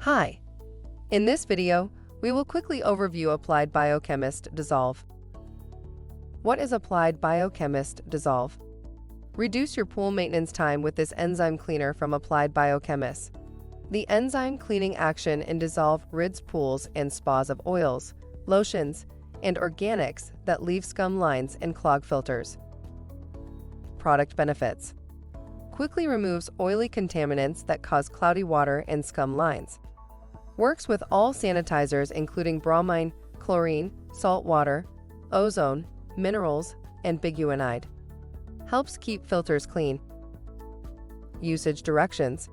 Hi! In this video, we will quickly overview Applied Biochemists Dissolve. What is Applied Biochemists Dissolve? Reduce your pool maintenance time with this enzyme cleaner from Applied Biochemists. The enzyme cleaning action in Dissolve rids pools and spas of oils, lotions, and organics that leave scum lines and clog filters. Product benefits: quickly removes oily contaminants that cause cloudy water and scum lines. Works with all sanitizers including bromine, chlorine, saltwater, ozone, minerals, and biguanide. Helps keep filters clean. Usage directions: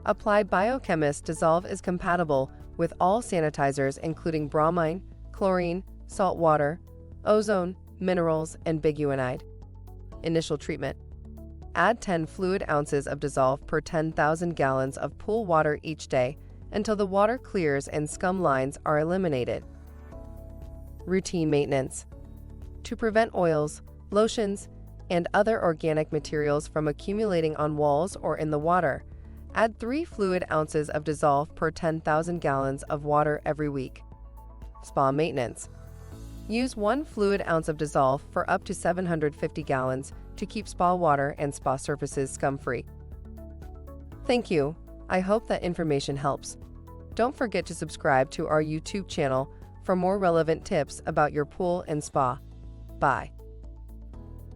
Applied Biochemists Dissolve is compatible with all sanitizers including bromine, chlorine, saltwater, ozone, minerals, and biguanide. Initial treatment: add 10 fluid ounces of Dissolve per 10,000 gallons of pool water each day until the water clears and scum lines are eliminated. Routine maintenance: to prevent oils, lotions, and other organic materials from accumulating on walls or in the water, add 3 fluid ounces of Dissolve per 10,000 gallons of water every week. Spa maintenance: use 1 fluid ounce of Dissolve for up to 750 gallons to keep spa water and spa surfaces scum-free. Thank you. I hope that information helps. Don't forget to subscribe to our YouTube channel for more relevant tips about your pool and spa. Bye.